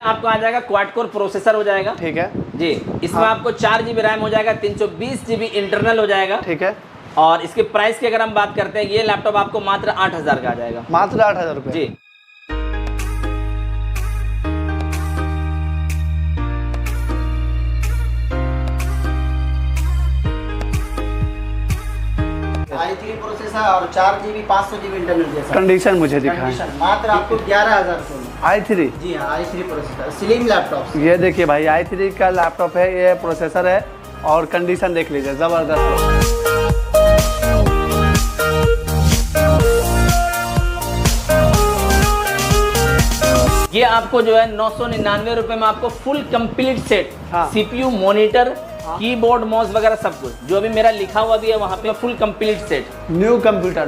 आपको आ जाएगा quad core processor हो जाएगा। ठीक है जी, इसमें आपको 4 GB रैम हो जाएगा, 320 GB इंटरनल हो जाएगा। ठीक है। और इसके प्राइस की अगर हम बात करते हैं, ये लैपटॉप आपको मात्र 8000 का आ जाएगा। मात्र 8000 रुपये जी। i3 प्रोसेसर और 4 GB 500 GB इंटरनल जैसा कंडीशन मुझे दिखाएं। कंडीशन मात्र आपको 11000 रुपये में। i3 जी हाँ, i3 प्रोसेसर स्लिम लैपटॉप। ये देखिए भाई i3 का लैपटॉप है, ये प्रोसेसर है और कंडीशन देख लीजिए ज़बरदस्त। ये आपको जो है 999 रुपए में आपको फुल कंप्लीट सेट, हाँ। CPU, मॉनिटर, कीबोर्ड, माउस वगैरह सब कुछ जो भी मेरा लिखा हुआ भी है वहाँ पे full complete set. New computer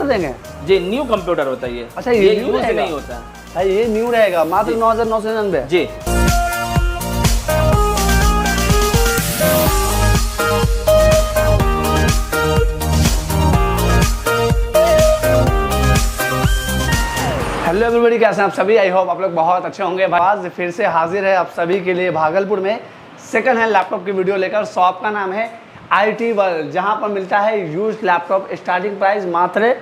देंगे जी, न्यू कंप्यूटर होता है ये। अच्छा, ये न्यू यूज रहेगा? नहीं होता भाई ये न्यू रहेगा, मात्र 9999। जी। हेलो एवरीबॉडी, कैसे हैं आप सभी? आई होप आप लोग बहुत अच्छे होंगे। आज फिर से हाजिर है आप सभी के लिए भागलपुर में सेकंड हैंड लैपटॉप की वीडियो लेकर। शॉप का नाम है IT वर्ल्ड, जहां पर मिलता है यूज्ड लैपटॉप। स्टार्टिंग प्राइस मात्र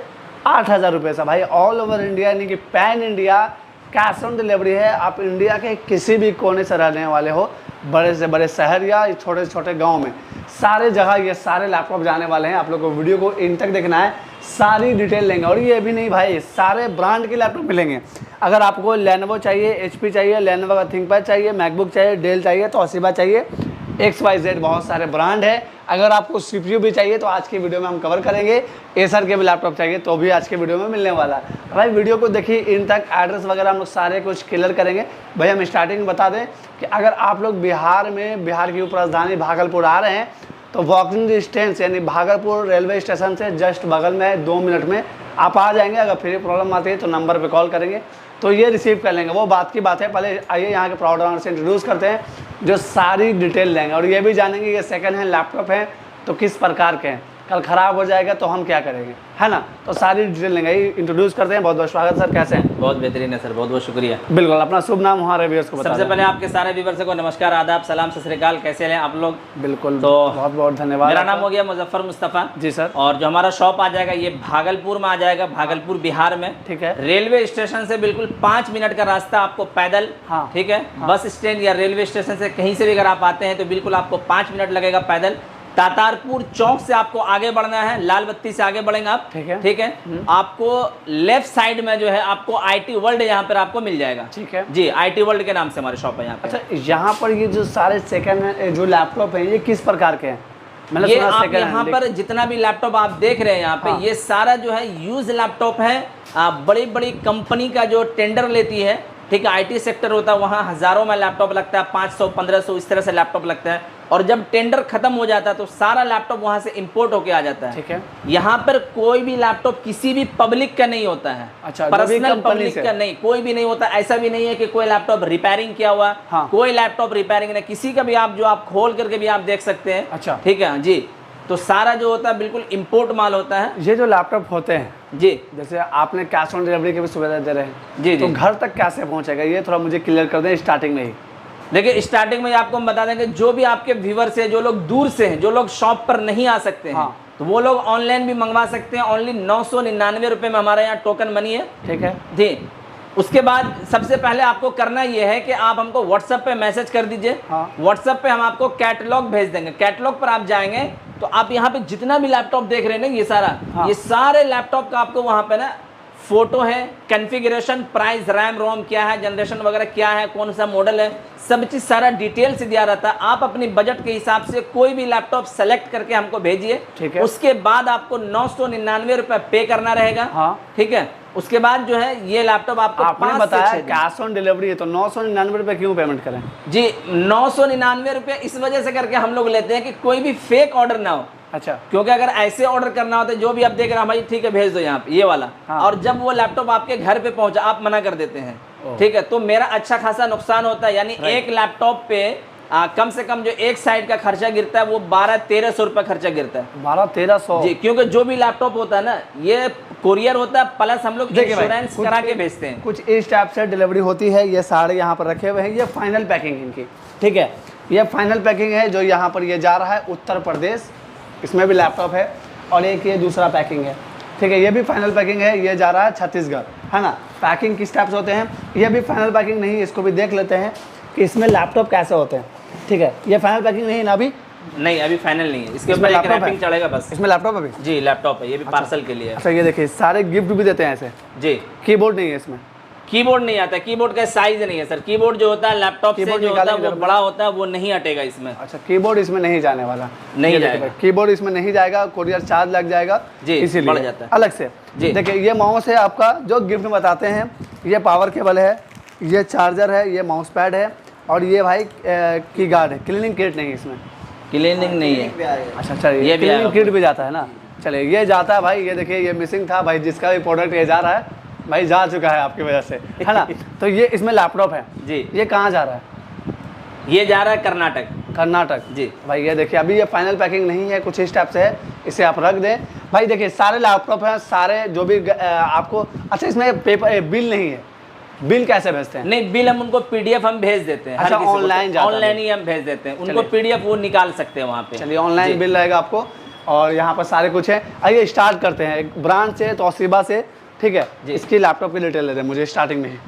8000 रुपये से भाई, ऑल ओवर इंडिया यानी कि pan India cash on delivery है। आप इंडिया के किसी भी कोने से रहने वाले हो, बड़े से बड़े शहर या छोटे से छोटे गाँव में, सारे जगह ये सारे लैपटॉप जाने वाले हैं। आप लोग को वीडियो को इन तक देखना है, सारी डिटेल लेंगे। और ये भी नहीं भाई, सारे ब्रांड के लैपटॉप मिलेंगे। अगर आपको लेनोवो चाहिए, HP चाहिए, लेनोवो का थिंकपैड चाहिए, मैकबुक चाहिए, डेल चाहिए, तोशिबा चाहिए, XYZ बहुत सारे ब्रांड है। अगर आपको CPU भी चाहिए तो आज की वीडियो में हम कवर करेंगे। एसर के भी लैपटॉप चाहिए तो भी आज के वीडियो में मिलने वाला है। भाई वीडियो को देखिए इन तक, एड्रेस वगैरह हम लोग सारे कुछ क्लियर करेंगे। भाई हम स्टार्टिंग में बता दें कि अगर आप लोग बिहार की उप राजधानी भागलपुर आ रहे हैं तो वॉकिंग डिस्टेंस यानी भागलपुर रेलवे स्टेशन से जस्ट बगल में 2 मिनट में आप आ जाएंगे। अगर फिर प्रॉब्लम आती है तो नंबर पे कॉल करेंगे तो ये रिसीव कर लेंगे, वो बात की बात है। पहले आइए यहाँ के प्रोडक्ट ऑनर से इंट्रोड्यूस करते हैं जो सारी डिटेल लेंगे और ये भी जानेंगे ये सेकंड हैंड लैपटॉप है तो किस प्रकार के हैं, कल ख़राब हो जाएगा तो हम क्या करेंगे, है ना। तो सारी डिटेल लेंगे। इंट्रोड्यूस करते हैं। बहुत बहुत स्वागत सर, कैसे हैं? बहुत बेहतरीन है सर, बहुत बहुत शुक्रिया। बिल्कुल, अपना शुभ नाम हमारे व्यूअर्स को बता सबसे दें। पहले आपके सारे व्यूअर्स को नमस्कार, आदाब, सलाम, सत श्री अकाल। कैसे हैं आप लोग? बिल्कुल, तो बहुत बहुत धन्यवाद। मेरा नाम हो गया मुजफ्फर मुस्तफ़ा जी सर। और जो हमारा शॉप आ जाएगा ये भागलपुर में आ जाएगा, भागलपुर बिहार में। ठीक है। रेलवे स्टेशन से बिल्कुल 5 मिनट का रास्ता आपको पैदल। हाँ। ठीक है। बस स्टैंड या रेलवे स्टेशन से कहीं से भी अगर आप आते हैं तो बिल्कुल आपको 5 मिनट लगेगा पैदल। तातारपुर चौक से आपको आगे बढ़ना है, लाल बत्ती से आगे बढ़ेंगे आप। ठीक है, ठीक है। आपको लेफ्ट साइड में जो है आपको IT वर्ल्ड यहाँ पर आपको मिल जाएगा। ठीक है जी, IT वर्ल्ड के नाम से हमारे शॉप है यहाँ पे। अच्छा, यहाँ पर ये जो सारे सेकंड जो लैपटॉप हैं ये किस प्रकार के हैं? मैंने ये सुना आप सेकंड यहाँ पर जितना भी लैपटॉप आप देख रहे हैं यहाँ पे, ये सारा जो है यूज लैपटॉप है। बड़ी बड़ी कंपनी का जो टेंडर लेती है, ठीक है, IT सेक्टर होता है, वहाँ हज़ारों में लैपटॉप लगता है, 500 1500 इस तरह से लैपटॉप लगता है। और जब टेंडर खत्म हो जाता है तो सारा लैपटॉप वहाँ से इंपोर्ट होके आ जाता है। ठीक है। यहाँ पर कोई भी लैपटॉप किसी भी पब्लिक का नहीं होता है। अच्छा, पर्सनल पब्लिक का नहीं, कोई भी नहीं होता। ऐसा भी नहीं है कि कोई लैपटॉप रिपेयरिंग किया हुआ। हाँ। कोई लैपटॉप रिपेयरिंग नहीं, किसी का भी आप जो आप खोल करके भी आप देख सकते हैं। अच्छा, ठीक है जी। तो सारा जो होता है बिल्कुल इंपोर्ट माल होता है। ये जो लैपटॉप होते हैं जी, जैसे आपने कैश ऑन डिलीवरी की भी सुविधा दे रहे हैं जी, तो जी। घर तक कैसे पहुंचेगा ये थोड़ा मुझे क्लियर कर दें स्टार्टिंग में ही। देखिए, स्टार्टिंग में आपको हम बता देंगे, जो भी आपके व्यूअर्स हैं, जो लोग दूर से हैं, जो लोग शॉप पर नहीं आ सकते हैं, हाँ। तो वो लोग ऑनलाइन भी मंगवा सकते हैं। ओनली 999 रुपये में हमारे यहाँ टोकन मनी है। ठीक है जी। उसके बाद सबसे पहले आपको करना ये है कि आप हमको व्हाट्सएप पे मैसेज कर दीजिए। हाँ। व्हाट्सएप पे हम आपको कैटलॉग भेज देंगे। कैटलॉग पर आप जाएंगे तो आप यहाँ पे जितना भी लैपटॉप देख रहे हैं ना, ये सारा, हाँ। ये सारे लैपटॉप का आपको वहाँ पे ना फोटो है, कॉन्फ़िगरेशन, प्राइस, रैम रोम क्या है, जनरेशन वगैरह क्या है, कौन सा मॉडल है, सब चीज़ सारा डिटेल से दिया रहता है। आप अपनी बजट के हिसाब से कोई भी लैपटॉप सेलेक्ट करके हमको भेजिए। ठीक है। उसके बाद आपको 999 रुपये पे करना रहेगा। हाँ। ठीक है। उसके बाद जो है ये लैपटॉप आपको आपने 5 से बताया 6 दिन। कैश ऑन डिलीवरी है तो 999 रुपये क्यों पेमेंट करें? जी, 999 रुपये इस वजह से करके हम लोग लेते हैं कि कोई भी फेक ऑर्डर ना हो। अच्छा, क्योंकि अगर ऐसे ऑर्डर करना होता है, जो भी आप देख रहे हैं भाई ठीक है भेज दो यहाँ पे ये वाला, हाँ। और जब वो लैपटॉप आपके घर पे पहुंचा आप मना कर देते हैं, ठीक है, तो मेरा अच्छा खासा नुकसान होता है। यानी एक लैपटॉप पे कम से कम जो एक साइड का खर्चा गिरता है वो 1200-1300 रुपये खर्चा गिरता है। 1200-1300 जी, क्योंकि जो भी लैपटॉप होता है ना, ये कोरियर होता है प्लस हम लोग देखिए भाई, इंश्योरेंस कुछ करा के भेजते हैं। कुछ इस टाइप से डिलीवरी होती है। ये सारे यहाँ पर रखे हुए हैं, ये फाइनल पैकिंग इनकी, ठीक है। ये फाइनल पैकिंग है जो यहाँ पर ये जा रहा है उत्तर प्रदेश, इसमें भी लैपटॉप है। और एक ये दूसरा पैकिंग है, ठीक है, ये भी फाइनल पैकिंग है, ये जा रहा है छत्तीसगढ़, है ना। पैकिंग किस टाइप से होते हैं, ये भी फाइनल पैकिंग नहीं है, इसको भी देख लेते हैं कि इसमें लैपटॉप कैसे होते हैं, ठीक है। ये फाइनल पैकिंग नहीं है ना अभी? नहीं, अभी फाइनल नहीं है, इसके इसमें ऊपर एक लैपटॉप रैपिंग है? चढ़ेगा बस। इसमें लैपटॉप अभी? जी लैपटॉप है, ये भी पार्सल के लिए है। अच्छा, ये देखिए सारे गिफ्ट भी देते हैं ऐसे। जी कीबोर्ड नहीं है इसमें? कीबोर्ड नहीं आता, कीबोर्ड का साइज नहीं है सर। कीबोर्ड जो होता है लैपटॉप से कीबोर्ड जो होता है निकालेंगे वो जब बड़ा होता है, वो नहीं हटेगा इसमें। अच्छा, कीबोर्ड इसमें नहीं जाने वाला? नहीं ये देखिए जाएगा। भाई, कीबोर्ड इसमें नहीं जाएगा, कोरियर चार्ज लग जाएगा जी, इसीलिए बढ़ जाता है अलग से। जी। देखिए ये माउस है आपका जो गिफ्ट में बताते हैं, ये पावर केबल है, ये चार्जर है, ये माउस पैड है, और ये भाई की गार्ड है। क्लीनिंग किट नहीं है इसमें? क्लीनिंग नहीं है। भी आएगा। अच्छा अच्छा, ये भी क्लीनिंग आएगा। किट भी जाता है ना। चलिए ये जाता है भाई, ये देखिए ये मिसिंग था भाई, जिसका भी प्रोडक्ट ये जा रहा है भाई जा चुका है आपकी वजह से, है ना। तो ये इसमें लैपटॉप है जी। ये कहाँ जा रहा है? ये जा रहा है कर्नाटक। कर्नाटक जी। भाई ये देखिए अभी ये फाइनल पैकिंग नहीं है, कुछ इस टाइप से है, इसे आप रख दें भाई। देखिए सारे लैपटॉप हैं, सारे जो भी आपको। अच्छा, इसमें पेपर बिल नहीं है? बिल कैसे भेजते हैं? नहीं, बिल हम उनको पीडीएफ हम भेज देते हैं। अच्छा, ऑनलाइन जाता है? ऑनलाइन ही हम भेज देते हैं उनको, चलिए। पीडीएफ वो निकाल सकते हैं वहाँ पे। चलिए ऑनलाइन बिल रहेगा आपको, और यहाँ पर सारे कुछ है। आइए स्टार्ट करते हैं एक ब्रांड से, तौसीबा से, ठीक है। जी। इसकी लैपटॉप की डिटेल दे दें मुझे स्टार्टिंग में ही।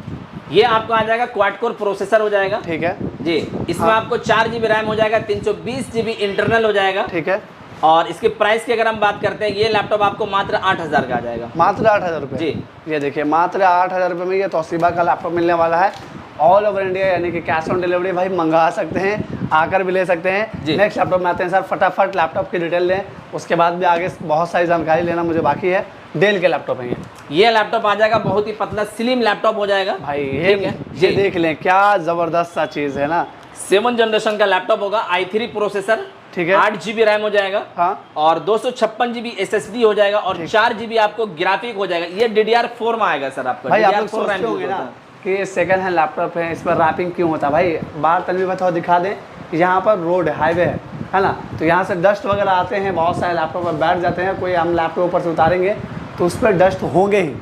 ये आपको आ जाएगा क्वाड कोर प्रोसेसर हो जाएगा। ठीक है, जी, इसमें हाँ। आपको 4 GB रैम हो जाएगा, 320 GB इंटरनल हो जाएगा। ठीक है। और इसके प्राइस की अगर हम बात करते हैं, ये लैपटॉप आपको मात्र 8000 का आ जाएगा। मात्र 8000 रुपये? जी। ये देखिए मात्र 8000 रुपये में ये तौसीबा का लैपटॉप मिलने वाला है। ऑल ओवर इंडिया, यानी कि कैश ऑन डिलीवरी भाई मंगा सकते हैं, आकर भी ले सकते हैं। जी। नेक्स्ट लैपटॉप में आते हैं सर, फटाफट लैपटॉप की डिटेल लें, उसके बाद भी आगे बहुत सारी जानकारी लेना मुझे बाकी है। डेल के लैपटॉप है ये लैपटॉप आ जाएगा, बहुत ही पतला स्लिम लैपटॉप हो जाएगा भाई। ठीक है ये जी। देख लें क्या ज़बरदस्त सा चीज़ है ना। 7 जनरेशन का लैपटॉप होगा, i3 प्रोसेसर, ठीक है। 8 GB रैम हो जाएगा। हाँ। और 256 GB SSD हो जाएगा, और 4 GB आपको ग्राफिक हो जाएगा। ये DDR4 में आएगा सर आपका। भाई आप लोग DDR4 सोचते रैम होंगे यूज ना होता है। कि ये सेकंड हैंड लैपटॉप है, इस पर रैपिंग क्यों होता है भाई? बाहर तनवीर भाई थोड़ा दिखा दें, यहाँ पर रोड है, हाईवे है ना, तो यहाँ से डस्ट वगैरह आते हैं, बहुत सारे लैपटॉप पर बैठ जाते हैं, कोई हम लैपटॉप ऊपर से उतारेंगे तो उस पर डस्ट होंगे ही।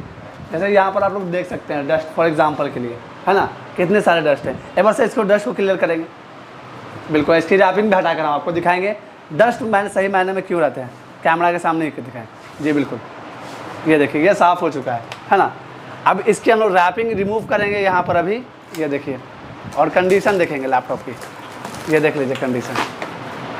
जैसे यहाँ पर आप लोग देख सकते हैं डस्ट फॉर एग्जाम्पल के लिए, है ना, कितने सारे डस्ट हैं। एक बार से इसको डस्ट को क्लियर करेंगे, बिल्कुल इसकी रैपिंग भी हटा कर हम आपको दिखाएंगे डस्ट मैंने सही मायने में क्यों रहते हैं, कैमरा के सामने ही दिखाएं। जी बिल्कुल, ये देखिए ये साफ़ हो चुका है ना। अब इसकी हम लोग रैपिंग रिमूव करेंगे यहाँ पर अभी, ये देखिए, और कंडीशन देखेंगे लैपटॉप की, ये देख लीजिए कंडीशन,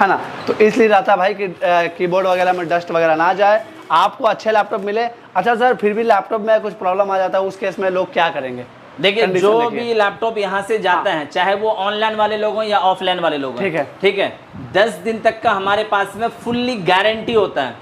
है ना। तो इसलिए रहता भाई कि कीबोर्ड वगैरह में डस्ट वगैरह ना जाए, आपको अच्छे लैपटॉप मिले। अच्छा सर, फिर भी लैपटॉप में कुछ प्रॉब्लम आ जाता है, उस केस में लोग क्या करेंगे? देखिए, condition जो देखिए। भी लैपटॉप यहाँ से जाता है, चाहे वो ऑनलाइन वाले लोग हों या ऑफलाइन वाले लोग हों, ठीक है। ठीक है, 10 दिन तक का हमारे पास में फुल्ली गारंटी होता है।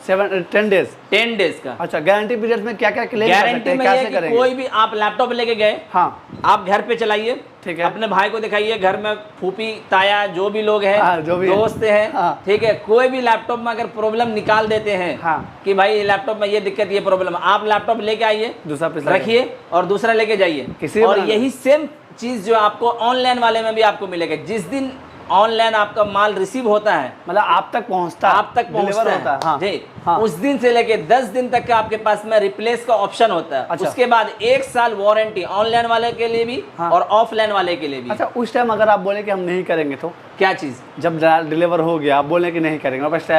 10 डेज? 10 डेज का। अच्छा, गारंटी पीरियड में क्या क्या क्लेम कर सकते गारंटी हैं, में ये कैसे है कि करेंगे? कोई भी आप लैपटॉप लेके गए, हाँ, आप घर पे चलाइए, ठीक है। अपने भाई को दिखाइए, घर में फूफी ताया जो भी लोग हैं, हाँ, जो भी है। दोस्त हैं, हाँ। ठीक है, कोई भी लैपटॉप में अगर प्रॉब्लम निकाल देते हैं, हाँ। कि भाई लैपटॉप में ये दिक्कत ये प्रॉब्लम, आप लैपटॉप लेके आइए, दूसरा पिछला रखिए और दूसरा लेके जाइए। किसी और बनाना। यही सेम चीज जो आपको ऑनलाइन वाले में भी आपको मिलेगा। जिस दिन ऑनलाइन आपका माल रिसीव होता है, मतलब आप तक पहुंचता है, आप तक पहुंचता deliver होता है। हाँ, जी, हाँ। उस दिन से लेके 10 दिन तक का आपके पास में रिप्लेस का ऑप्शन होता है। अच्छा। उसके बाद 1 साल वारंटी ऑनलाइन वाले के लिए भी, हाँ। और ऑफलाइन वाले के लिए भी। अच्छा, उस टाइम अगर आप बोले कि हम नहीं करेंगे तो क्या चीज? जब डिलीवर हो गया आप बोले कि नहीं करेंगे, बस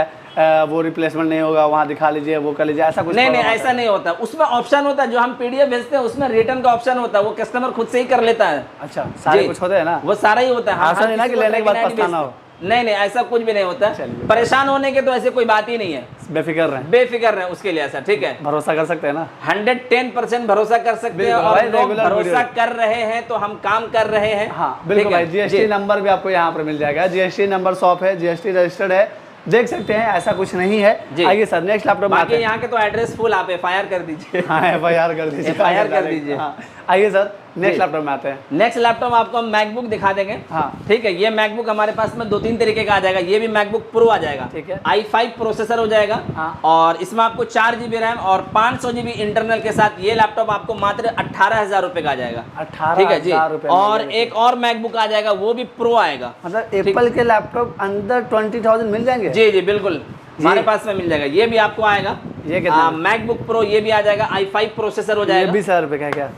वो रिप्लेसमेंट नहीं होगा, वहाँ दिखा लीजिए, वो कर लीजिए, ऐसा कुछ? नहीं नहीं, ऐसा नहीं होता। उसमें ऑप्शन होता है, जो हम पीडीएफ भेजते हैं उसमें रिटर्न का ऑप्शन होता है, वो कस्टमर खुद से ही कर लेता है। अच्छा, सारे जी। कुछ होते हैं ना, वो सारा ही होता है। हाँ, ऐसा हर नहीं ना किसी कि को लेने के बाद 99 पछताना हो। बेचते। नहीं नहीं, ऐसा कुछ भी नहीं होता है। चलिए। परेशान होने के तो ऐसे कोई बात ही नहीं है, बेफिक्र रहें, बेफिक्र रहे उसके लिए ऐसा, ठीक है। भरोसा कर सकते हैं ना। 110% भरोसा कर सकते हैं, बिल्कुल और भाई, लोग regular भरोसा वीडियो। कर रहे हैं तो हम काम कर रहे हैं। हाँ बिल्कुल ठीक है? भाई, जीएसटी नंबर भी आपको यहाँ पर मिल जाएगा, जीएसटी नंबर शॉप है, जीएसटी रजिस्टर्ड है, देख सकते हैं, ऐसा कुछ नहीं है। जी। आइए सर, नेक्स्ट लैपटॉप में आते बाकी हैं। यहाँ के तो एड्रेस फुल, आप FIR कर दीजिए। हाँ, FIR कर दीजिए, FIR कर दीजिए। हाँ, आइए सर, नेक्स्ट जी। लैपटॉप में आते हैं। नेक्स्ट लैपटॉप आपको हम मैकबुक दिखा देंगे। हाँ। ठीक है, ये मैकबुक हमारे पास में 2-3 तरीके का आ जाएगा। ये भी मैकबुक प्रो आ जाएगा, ठीक है। i5 प्रोसेसर हो जाएगा। हाँ। और इसमें आपको 4 GB रैम और 500 GB इंटरनल के साथ ये लैपटॉप आपको मात्र 18,000 रुपए का आ जाएगा। 18,000 ठीक है जी। रुपए में और ये एक और मैकबुक आ जाएगा, वो भी प्रो आएगा। मतलब एप्पल के लैपटॉप अंडर 20,000 मिल जाएंगे? जी जी बिल्कुल, हमारे पास में मिल जाएगा। ये भी आपको आएगा ये कितना? मैकबुक प्रो ये भी आ जाएगा, i5 प्रोसेसर हो ये जाएगा 20,000 रुपये का है क्या?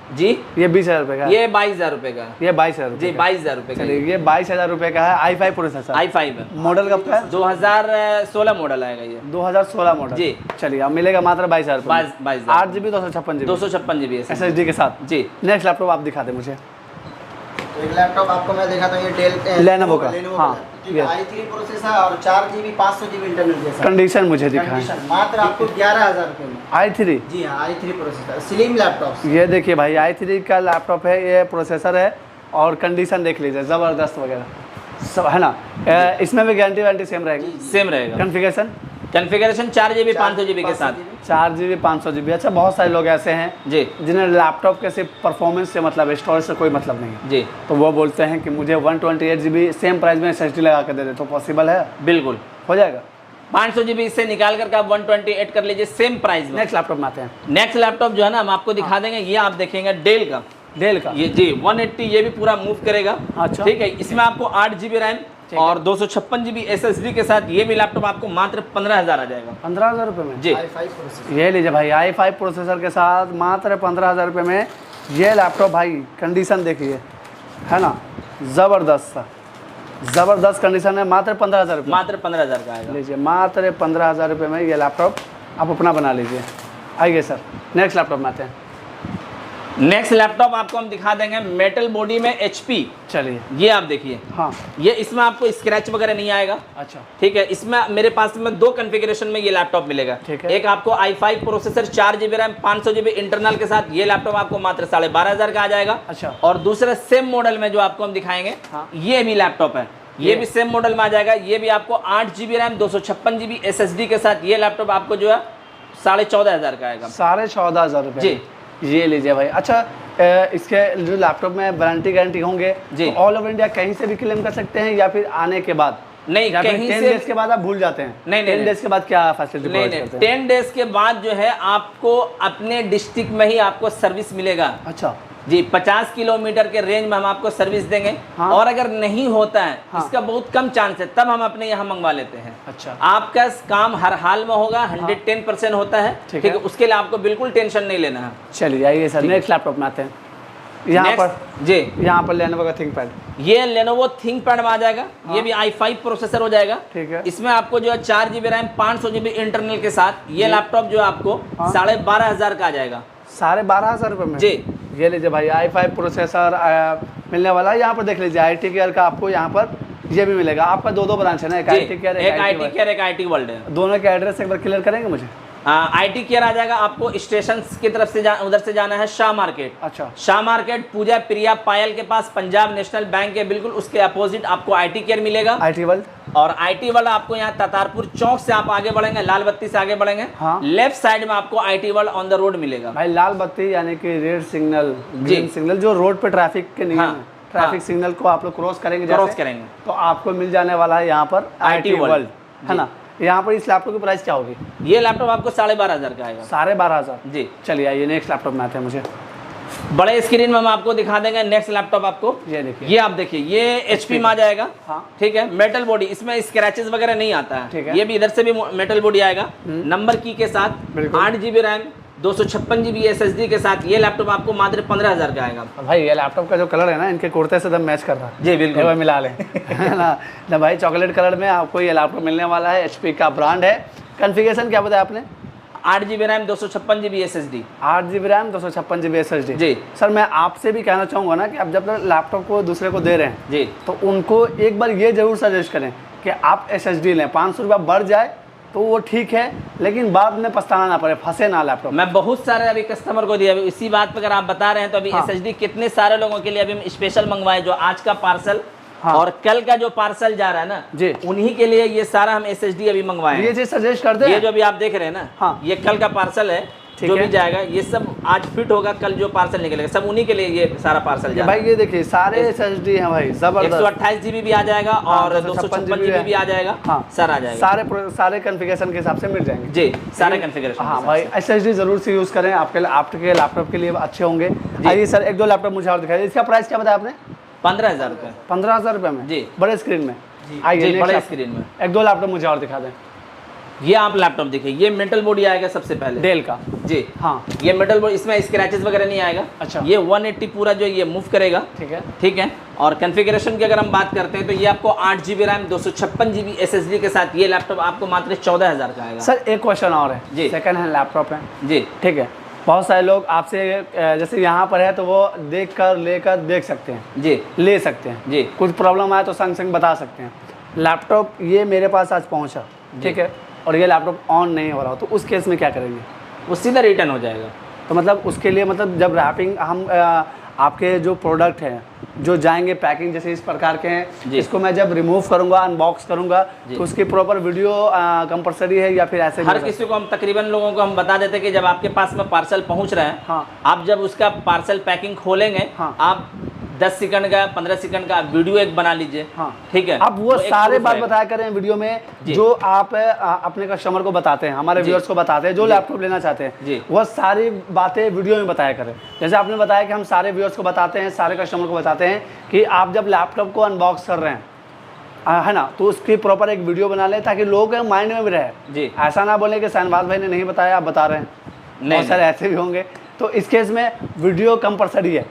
जी। ये 20,000 रुपये का है? ये 22,000 रुपए का। ये 22,000 जी, 22,000 रुपए का। चलिए, ये 22,000 रुपये का है i5 प्रोसेसर। i5 है, मॉडल कब का है? 2016 मॉडल आएगा ये। 2016 मॉडल। जी। चलिए, अब मिलेगा मात्र 22,000 रुपये। 22,000 8GB 256GB 256 GB SSD के साथ। जी। नेक्स्ट लैपटॉप आप दिखा दें मुझे। एक लैपटॉप आपको मैं दिखाता हूँ, ये डेल Lenovo का। हाँ, ठीक है, i3 प्रोसेसर और 4GB 500GB इंटरनल के साथ। कंडीशन मुझे दिखाएं। कंडीशन मात्र आपको 11,000 रुपये में। i3। जी हाँ, i3 प्रोसेसर स्लिम लैपटॉप। ये देखिए भाई, i3 का लैपटॉप है, ये प्रोसेसर है और कंडीशन देख लीजिए, ज़बरदस्त वगैरह सब है ना। इसमें भी गारंटी वारंटी सेम रहेगी? सेम रहेगा। कॉन्फ़िगरेशन 4GB 500GB के साथ। 4GB 500GB। अच्छा, बहुत सारे लोग ऐसे हैं जी जिन्हें लैपटॉप के सिर्फ परफॉर्मेंस से मतलब है, स्टोरेज से कोई मतलब नहीं है, जी। तो वो बोलते हैं कि मुझे 128GB सेम प्राइस में SSD लगा कर दे दे, तो पॉसिबल है? बिल्कुल हो जाएगा। 500GB इससे निकाल करके आप 128 कर लीजिए सेम प्राइस में। नेक्स्ट लैपटॉप में आते हैं। नेक्स्ट लैपटॉप जो है ना हम आपको दिखा देंगे, ये आप देखेंगे डेल का। डेल का। ये जी 180 ये भी पूरा मूव करेगा। अच्छा। ठीक है, इसमें आपको 8GB रैम और 256GB SSD के साथ ये भी लैपटॉप आपको मात्र 15,000 आ जाएगा। 15,000 रुपये में? जी। i5 processor. ये लीजिए भाई, i5 प्रोसेसर के साथ मात्र 15,000 रुपये में ये लैपटॉप। भाई कंडीशन देखिए, है ना, ज़बरदस्त कंडीशन है। मात्र 15,000 रुपये। मात्र 15,000 का आएगा। लीजिए, मात्र 15,000 रुपये में ये लैपटॉप आप अपना बना लीजिए। आइए सर, नेक्स्ट लैपटॉप में आते हैं। नेक्स्ट लैपटॉप आपको हम दिखा देंगे मेटल बॉडी में HP। चलिए, ये आप देखिए, हाँ। ये इसमें आपको स्क्रैच वगैरह नहीं आएगा। अच्छा, ठीक है, इसमें मेरे पास में 2 कॉन्फ़िगरेशन में ये लैपटॉप मिलेगा। ठीक है। एक आपको i5 processor 4GB RAM 500GB internal के साथ ये लैपटॉप आपको मात्र 12,500 का आ जाएगा। अच्छा। और दूसरे सेम मॉडल में जो आपको हम दिखाएंगे, हाँ। ये भी लैपटॉप है, ये भी सेम मॉडल में आ जाएगा। ये भी आपको 8GB रैम 256GB SSD के साथ ये लैपटॉप आपको जो है 14,500 का आएगा। 14,500 रुपये। जी। ये लीजिए भाई। अच्छा, इसके जो लैपटॉप में वारंटी गारंटी होंगे जी, तो ऑल ओवर इंडिया कहीं से भी क्लेम कर सकते हैं या फिर आने के बाद? नहीं, या फिर कहीं 10 से डेज के बाद आप भूल जाते हैं? नहीं, 10 डेज के बाद क्या फैसिलिटी नहीं, प्रोवाइड करते हैं? 10 डेज के बाद जो है आपको अपने डिस्ट्रिक्ट में ही आपको सर्विस मिलेगा। अच्छा जी, 50 किलोमीटर के रेंज में हम आपको सर्विस देंगे। हाँ। और अगर नहीं होता है, हाँ। इसका बहुत कम चांस है, तब हम अपने यहाँ मंगवा लेते हैं। अच्छा, आपका काम हर हाल में होगा, 110% होता है। ठीक ठीक है। है, उसके लिए आपको बिल्कुल टेंशन नहीं लेना है। चलिए आइए सर, नेक्स्ट लैपटॉप में आते हैं। यहाँ पर जी, यहाँ पर Lenovo का थिंकपैड। ये Lenovo ThinkPad में आ जाएगा। ये भी i5 प्रोसेसर हो जाएगा। ठीक है। इसमें आपको जो है 4GB रैम 500GB इंटरनल के साथ ये लैपटॉप जो है आपको 12,500 का आ जाएगा। 12,500 रुपये में? जी। ये लीजिए भाई, i5 प्रोसेसर मिलने वाला है। यहाँ पर देख लीजिए, IT केयर का आपको यहाँ पर ये भी मिलेगा। आपका 2 ब्रांच है ना, एक IT केयर, एक IT केयर, एक IT वर्ल्ड है। दोनों के एड्रेस एक बार क्लियर करेंगे मुझे? IT केयर आ जाएगा आपको स्टेशन की तरफ से उधर से जाना है शाह मार्केट। अच्छा, शाह मार्केट पूजा प्रिया पायल के पास पंजाब नेशनल बैंक के बिल्कुल उसके अपोजिट आपको IT केयर मिलेगा। IT world. और IT वर्ल्ड आपको यहाँ तातारपुर चौक से आप आगे बढ़ेंगे, लाल बत्ती से आगे बढ़ेंगे, हाँ। लेफ्ट साइड में आपको IT world on the road मिलेगा। भाई लाल बत्ती यानी कि रेड सिग्नल, ग्रीन सिग्नल, जो रोड पे ट्रैफिक के नियम हाँ, है, ट्रैफिक सिग्नल को आप लोग क्रॉस करेंगे, क्रॉस जैसे, करेंगे तो आपको मिल जाने वाला है यहाँ पर IT वर्ल्ड, है ना। यहाँ पर इस लैपटॉप की प्राइस क्या होगी? ये लैपटॉप आपको 12,500 का आएगा। 12,500। जी। चलिए आइए, नेक्स्ट लैपटॉप में आते हैं। मुझे बड़े स्क्रीन में हम आपको दिखा देंगे नेक्स्ट लैपटॉप आपको। ये देखिए, ये आप देखिए, ये HP में आ जाएगा। हाँ। ठीक है, मेटल बॉडी, इसमें स्क्रैचेस वगैरह नहीं आता है। ठीक है। ये भी इधर से भी मेटल बॉडी आएगा, नंबर की के साथ, बिल्कुल। 8GB रैम 256GB SSD के साथ ये लैपटॉप आपको मात्र 15,000 का आएगा। भाई ये लैपटॉप का जो कलर है ना, इनके कुर्ते से एकदम मैच कर रहा है। जी बिल्कुल, एक बार मिला लें है ना भाई, चॉकलेट कलर में आपको ये लैपटॉप मिलने वाला है। HP का ब्रांड है। कॉन्फ़िगरेशन क्या बताया आपने? 8GB RAM 256GB SSD। 8GB RAM 256GB SSD। जी। सर मैं आपसे भी कहना चाहूँगा ना कि आप जब लैपटॉप को दूसरे को दे रहे हैं जी, तो उनको एक बार ये ज़रूर सजेस्ट करें कि आप SSD लें। 500 रुपया बढ़ जाए तो वो ठीक है, लेकिन बाद में पछताना ना पड़े, फंसे ना लैपटॉप। मैं बहुत सारे अभी कस्टमर को दिया, अभी इसी बात पर अगर आप बता रहे हैं तो अभी हाँ। SSD कितने सारे लोगों के लिए अभी हम स्पेशल मंगवाए, जो आज का पार्सल हाँ। और कल का जो पार्सल जा रहा है ना जी, उन्हीं के लिए ये सारा हम SSD अभी मंगवाए ये हैं। चीज़ सजेस्ट कर दे। ये जो अभी आप देख रहे हैं ना, हाँ। ये कल का पार्सल है, ठीक जो है। भी जाएगा ये सब आज फिट होगा, कल जो पार्सल निकलेगा सब उन्हीं के लिए ये सारा पार्सल ये जा भाई ये देखिए, सारे SSD हैं भाई, जबरदस्त। 128GB भी आ जाएगा और 256GB भी आ जाएगा। हाँ, सर आ जाएगा। सारे कॉन्फ़िगरेशन के हिसाब से मिल जाएंगे। जी, सारे कॉन्फ़िगरेशन। हाँ भाई, SSD ज़रूर से यूज़ करें, आपके लैपटॉप के लिए अच्छे होंगे। आइए सर, 1-2 लैपटॉप मुझे और दिखाइए। इसका प्राइस क्या बताया आपने? 15,000 रुपये। 15,000 रुपये में? जी, बड़े स्क्रीन में। जी, आइए बड़े स्क्रीन में 1-2 लैपटॉप मुझे और दिखा दें। ये आप लैपटॉप देखिए, ये मेटल बॉडी आएगा सबसे पहले डेल का। जी हाँ, ये मेटल बॉडी, इसमें स्क्रैचेस वगैरह नहीं आएगा। अच्छा। ये 180 पूरा जो ये मूव करेगा। ठीक है। ठीक है। और कॉन्फ़िगरेशन की अगर हम बात करते हैं तो ये आपको 8 GB रैम 256 GB SSD के साथ ये लैपटॉप आपको मात्र 14,000 का आएगा। सर एक क्वेश्चन और है जी। सेकंड हैंड लैपटॉप है, जी ठीक है, बहुत सारे लोग आपसे जैसे यहाँ पर है तो वो लेकर देख सकते हैं, जी ले सकते हैं जी। कुछ प्रॉब्लम आए तो संग बता सकते हैं। लैपटॉप ये मेरे पास आज पहुँचा, ठीक है, और ये लैपटॉप ऑन नहीं हो रहा तो उस केस में क्या करेंगे? वो सीधा रिटर्न हो जाएगा। तो मतलब उसके लिए मतलब जब रैपिंग हम आपके जो प्रोडक्ट हैं जो जाएंगे पैकिंग जैसे इस प्रकार के हैं, जी। इसको मैं जब रिमूव करूंगा अनबॉक्स करूंगा तो उसकी प्रॉपर वीडियो कंपलसरी है या फिर ऐसे भी हर हो सकता है? किसी को हम तकरीबन लोगों को हम बता देते हैं कि जब आपके पास में पार्सल पहुंच रहा है, हाँ। आप जब उसका पार्सल पैकिंग खोलेंगे, हाँ। आप 10 सेकंड का 15 सेकंड का वीडियो एक बना लीजिए। हाँ। ठीक है। आप वो तो एक सारे proof बात रहेगा। बताया करें वीडियो में जी। जो आप अपने कस्टमर को बताते हैं, हमारे जी। व्यूअर्स को बताते हैं जो जी। लैपटॉप लेना चाहते हैं, जी। वो सारी बातें वीडियो में बताया करें। जैसे आपने बताया कि हम सारे व्यूअर्स को बताते हैं, सारे कस्टमर को बताते हैं कि आप जब लैपटॉप को अनबॉक्स कर रहे हैं है ना, तो उसकी प्रॉपर एक वीडियो बना लें ताकि लोगों के माइंड में भी रहे। जी। ऐसा ना बोले कि शहनवाज भाई ने नहीं बताया आप बता रहे हैं, बहुत सारे ऐसे भी होंगे। तो इस केस में वीडियो कंपलसरी है।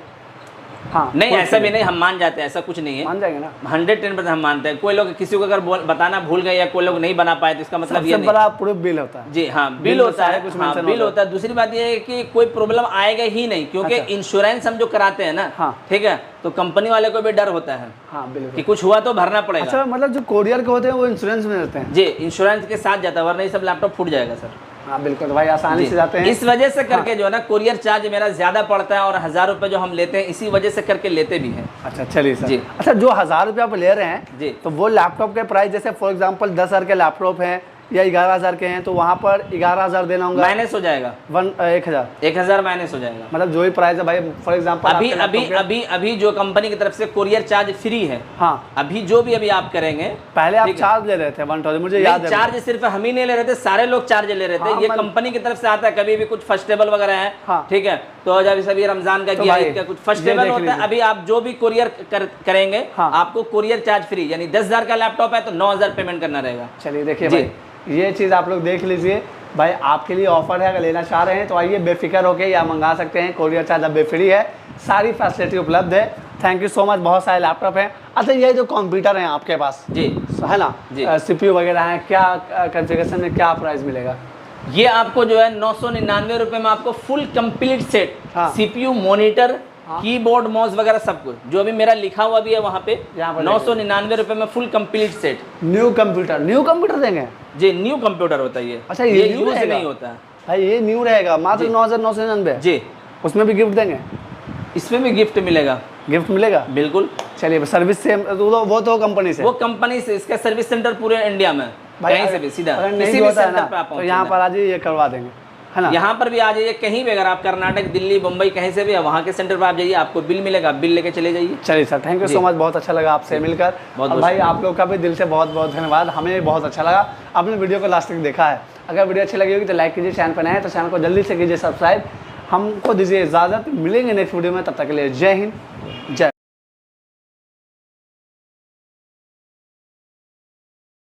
हाँ, नहीं कोई ऐसा भी नहीं। नहीं, हम मान जाते हैं, ऐसा कुछ नहीं है। मान जाएंगे ना। 110% हम मानते हैं। कोई लोग किसी को अगर बताना भूल गए या कोई लोग नहीं बना पाए तो इसका मतलब ये सबसे नहीं। बड़ा प्रूफ बिल होता है। जी हाँ, बिल बिल में होता है, सारे कुछ हाँ, mention बिल होता होता है। दूसरी बात ये है कि कोई प्रॉब्लम आएगा ही नहीं, क्योंकि अच्छा। इंश्योरेंस हम जो कराते हैं ना, हाँ। ठीक है, तो कंपनी वाले को भी डर होता है हाँ बिल्कुल। कि कुछ हुआ तो भरना पड़ेगा। अच्छा, मतलब जो कोरियर के होते हैं वो इंश्योरेंस में रहते हैं? जी, इंश्योरेंस के साथ जाता है, वरना ये सब लैपटॉप फूट जाएगा सर। हाँ बिल्कुल भाई, आसानी जी। से जाते हैं। इस वजह से करके जो है ना कोरियर चार्ज मेरा ज्यादा पड़ता है, और 1000 रुपये जो हम लेते हैं इसी वजह से करके लेते भी हैं। अच्छा चलिए सर। जी। अच्छा, जो 1000 रुपये आप ले रहे हैं जी। तो वो लैपटॉप के प्राइस जैसे फॉर एग्जांपल 10,000 के लैपटॉप हैं या 11,000 के हैं तो वहाँ पर 11,000 देना होगा, माइनस हो जाएगा, 1,000 1000 माइनस हो जाएगा। मतलब जो ही प्राइस है भाई फॉर एग्जांपल अभी अभी अभी अभी जो कंपनी की तरफ से कोरियर चार्ज फ्री है। हाँ, अभी जो भी अभी आप करेंगे, पहले आप ठीक है। चार्ज ले रहे थे 1,000, मुझे याद है। चार्ज सिर्फ हम ही नहीं ले रहे थे, सारे लोग चार्ज ले रहे थे। हाँ, ये मतलब- कंपनी की तरफ से आता है, कभी भी कुछ फेस्टिवल वगैरह है, हाँ। ठीक है, तो जब सभी रमजान का तो किया, भाई, ईद का कुछ ये फेस्टिवल देख होता है, लीजिए। अभी आप जो भी कोरियर करेंगे, हाँ। आपको कोरियर चार्ज फ्री, यानी 10,000 का लैपटॉप है तो 9,000 पेमेंट करना रहेगा। चलिए देखिए जी। भाई, ये चीज़ आप लोग देख लीजिए भाई, आपके लिए ऑफर है। अगर लेना चाह रहे हैं तो आइए बेफिक्र होके या मंगा सकते हैं, कोरियर चार्ज अब फ्री है, सारी फैसिलिटी उपलब्ध है। Thank you so much. बहुत सारे लैपटॉप हैं। अच्छा, ये जो कंप्यूटर हैं आपके पास, जी है ना, जी। CPU वगैरह हैं, क्या कॉन्फ़िगरेशन में क्या प्राइस मिलेगा? ये आपको जो है 999 रुपये में आपको फुल कंप्लीट सेट, हाँ। CPU, मॉनिटर, हाँ। कीबोर्ड, माउस वगैरह सब कुछ जो अभी मेरा लिखा हुआ भी है वहाँ पे, यहाँ पर 999 रुपये में full complete set. New computer देंगे? जी, न्यू कंप्यूटर होता है ये। अच्छा, ये न्यू यूज रहेगा? नहीं होता है भाई ये न्यू रहेगा, मात्र जी। 9,999। जी। उसमें भी गिफ्ट देंगे? इसमें भी गिफ्ट मिलेगा, गिफ्ट मिलेगा? बिल्कुल। चलिए, सर्विस से वो तो कंपनी से, वो कंपनी से, इसका सर्विस सेंटर पूरे इंडिया में, कहीं से भी सीधा अगर नहीं किसी भी भी होता है सेंटर ना, पे आप तो यहाँ पहुँचेंगे। पर आज ये करवा देंगे, है ना? यहाँ पर भी आ जाइए, कहीं भी अगर आप कर्नाटक, दिल्ली, मुंबई कहीं से भी है, वहाँ के सेंटर पर आप जाइए, आपको बिल मिलेगा, बिल लेके चले जाइए। चलिए sir, thank you ji. So much, बहुत अच्छा लगा आपसे मिलकर। बहुत और भाई आप लोग का भी दिल से बहुत बहुत धन्यवाद, हमें भी बहुत अच्छा लगा, आपने वीडियो को लास्ट तक देखा है। अगर वीडियो अच्छी लगी होगी तो लाइक कीजिए, चैनल पर नए हैं तो चैनल को जल्दी से कीजिए सब्सक्राइब। हमको दीजिए इजाज़त, मिलेंगे नेक्स्ट वीडियो में, तब तक के लिए जय हिंद,